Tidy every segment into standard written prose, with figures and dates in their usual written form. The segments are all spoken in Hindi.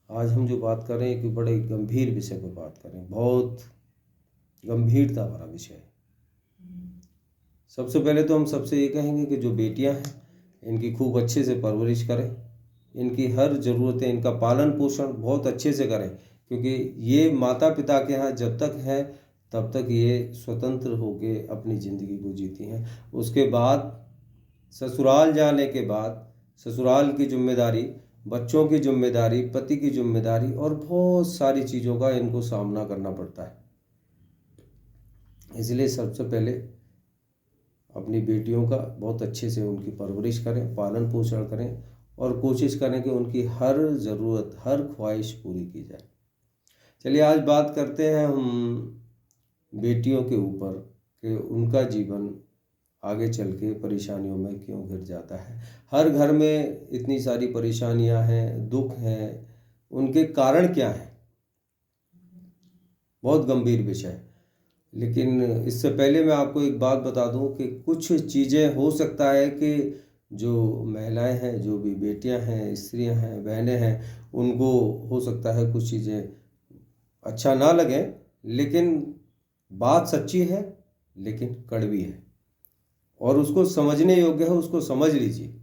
आज हम जो बात कर रहे हैं कि बड़े गंभीर विषय पर बात करें, बहुत गंभीरता भरा विषय है। सबसे पहले तो हम सबसे ये कहेंगे कि जो बेटियां हैं इनकी खूब अच्छे से परवरिश करें, इनकी हर ज़रूरतें, इनका पालन पोषण बहुत अच्छे से करें, क्योंकि ये माता पिता के यहाँ जब तक है तब तक ये स्वतंत्र होके अपनी ज़िंदगी को जीती हैं। उसके बाद ससुराल जाने के बाद ससुराल की जिम्मेदारी, बच्चों की जिम्मेदारी, पति की जिम्मेदारी और बहुत सारी चीज़ों का इनको सामना करना पड़ता है। इसलिए सबसे पहले अपनी बेटियों का बहुत अच्छे से उनकी परवरिश करें, पालन पोषण करें और कोशिश करें कि उनकी हर ज़रूरत, हर ख्वाहिश पूरी की जाए। चलिए आज बात करते हैं हम बेटियों के ऊपर कि उनका जीवन आगे चल के परेशानियों में क्यों घिर जाता है। हर घर में इतनी सारी परेशानियां हैं, दुख हैं, उनके कारण क्या हैं, बहुत गंभीर विषय है। लेकिन इससे पहले मैं आपको एक बात बता दूं कि कुछ चीज़ें हो सकता है कि जो महिलाएं हैं, जो भी बेटियां हैं, स्त्रियां हैं, बहनें हैं, उनको हो सकता है कुछ चीज़ें अच्छा ना लगें, लेकिन बात सच्ची है, लेकिन कड़वी है और उसको समझने योग्य है, उसको समझ लीजिए।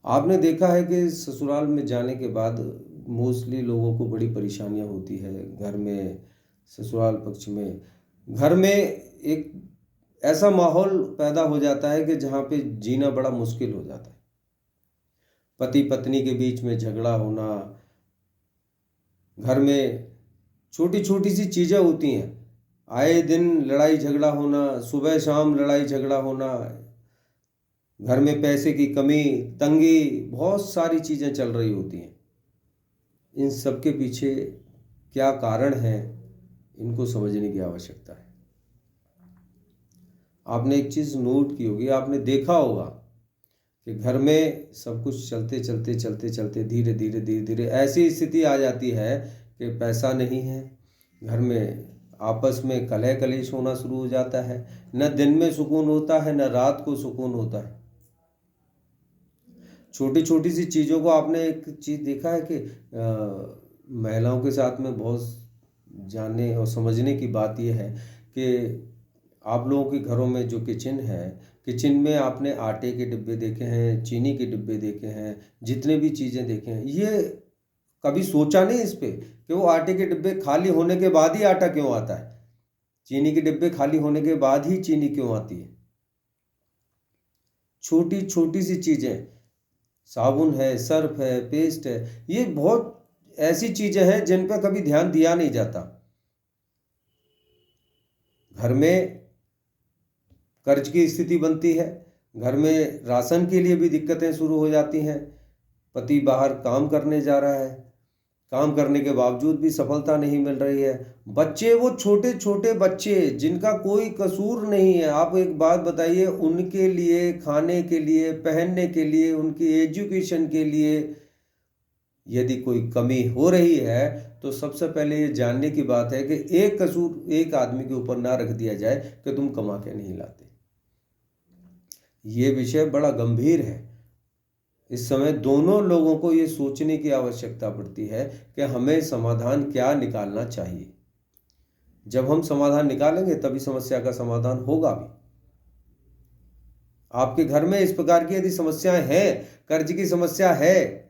आपने देखा है कि ससुराल में जाने के बाद मोस्टली लोगों को बड़ी परेशानियां होती है घर में, ससुराल पक्ष में। घर में एक ऐसा माहौल पैदा हो जाता है कि जहाँ पे जीना बड़ा मुश्किल हो जाता है। पति पत्नी के बीच में झगड़ा होना, घर में छोटी छोटी सी चीज़ें होती हैं, आए दिन लड़ाई झगड़ा होना, सुबह शाम लड़ाई झगड़ा होना, घर में पैसे की कमी, तंगी, बहुत सारी चीज़ें चल रही होती हैं। इन सब के पीछे क्या कारण है, इनको समझने की आवश्यकता है। आपने एक चीज़ नोट की होगी, आपने देखा होगा कि घर में सब कुछ चलते चलते चलते चलते धीरे धीरे धीरे धीरे ऐसी स्थिति आ जाती है कि पैसा नहीं है, घर में आपस में कलह कलेश होना शुरू हो जाता है। न दिन में सुकून होता है, न रात को सुकून होता है। छोटी छोटी सी चीज़ों को आपने एक चीज़ देखा है कि महिलाओं के साथ में बहुत जानने और समझने की बात यह है कि आप लोगों के घरों में जो किचन है, किचन में आपने आटे के डिब्बे देखे हैं, चीनी के डिब्बे देखे हैं, जितने भी चीज़ें देखे हैं, ये कभी सोचा नहीं इस पे कि वो आटे के डिब्बे खाली होने के बाद ही आटा क्यों आता है, चीनी के डिब्बे खाली होने के बाद ही चीनी क्यों आती है। छोटी छोटी सी चीज़ें, साबुन है, सर्फ है, पेस्ट है, ये बहुत ऐसी चीज़ें हैं जिन पर कभी ध्यान दिया नहीं जाता। घर में कर्ज की स्थिति बनती है, घर में राशन के लिए भी दिक्कतें शुरू हो जाती हैं। पति बाहर काम करने जा रहा है, काम करने के बावजूद भी सफलता नहीं मिल रही है। बच्चे, वो छोटे छोटे बच्चे जिनका कोई कसूर नहीं है, आप एक बात बताइए, उनके लिए खाने के लिए, पहनने के लिए, उनकी एजुकेशन के लिए यदि कोई कमी हो रही है तो सबसे पहले ये जानने की बात है कि एक कसूर एक आदमी के ऊपर ना रख दिया जाए कि तुम कमा के नहीं लाते। ये विषय बड़ा गंभीर है। इस समय दोनों लोगों को ये सोचने की आवश्यकता पड़ती है कि हमें समाधान क्या निकालना चाहिए। जब हम समाधान निकालेंगे तभी समस्या का समाधान होगा भी। आपके घर में इस प्रकार की यदि समस्याएं हैं, कर्ज की समस्या है,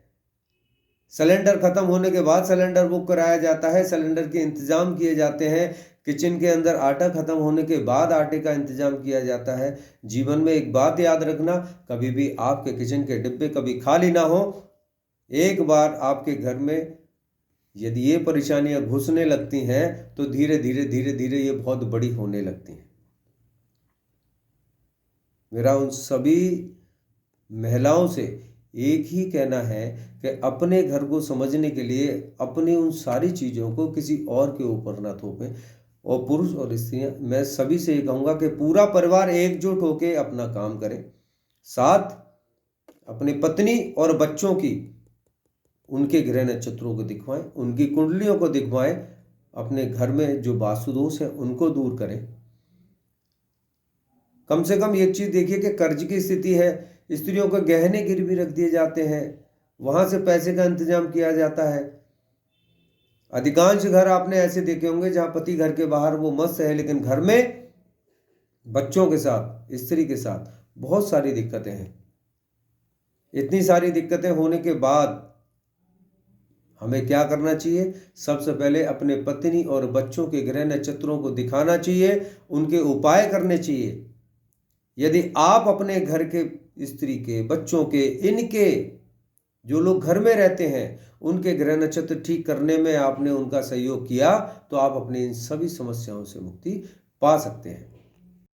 सिलेंडर खत्म होने के बाद सिलेंडर बुक कराया जाता है, सिलेंडर के इंतजाम किए जाते हैं, किचन के अंदर आटा खत्म होने के बाद आटे का इंतजाम किया जाता है। जीवन में एक बात याद रखना, कभी भी आपके किचन के डिब्बे कभी खाली ना हो। एक बार आपके घर में यदि ये परेशानियां घुसने लगती हैं तो धीरे धीरे धीरे धीरे ये बहुत बड़ी होने लगती हैं। मेरा उन सभी महिलाओं से एक ही कहना है कि अपने घर को समझने के लिए अपनी उन सारी चीज़ों को किसी और के ऊपर ना थोपें। और पुरुष और स्त्रियां, मैं सभी से ये कहूँगा कि पूरा परिवार एकजुट होकर अपना काम करें, साथ अपनी पत्नी और बच्चों की उनके ग्रह नक्षत्रों को दिखवाएं, उनकी कुंडलियों को दिखवाएं, अपने घर में जो वास्तुदोष है उनको दूर करें। कम से कम एक चीज़ देखिए कि कर्ज की स्थिति है, स्त्रियों को गहने गिरवी रख दिए जाते हैं, वहाँ से पैसे का इंतजाम किया जाता है। अधिकांश घर आपने ऐसे देखे होंगे जहाँ पति घर के बाहर वो मस्त है, लेकिन घर में बच्चों के साथ, स्त्री के साथ बहुत सारी दिक्कतें हैं। इतनी सारी दिक्कतें होने के बाद हमें क्या करना चाहिए? सबसे पहले अपने पत्नी और बच्चों के ग्रह नक्षत्रों को दिखाना चाहिए, उनके उपाय करने चाहिए। यदि आप अपने घर के, स्त्री के, बच्चों के, इनके जो लोग घर में रहते हैं उनके ग्रह नक्षत्र ठीक करने में आपने उनका सहयोग किया तो आप अपनी इन सभी समस्याओं से मुक्ति पा सकते हैं।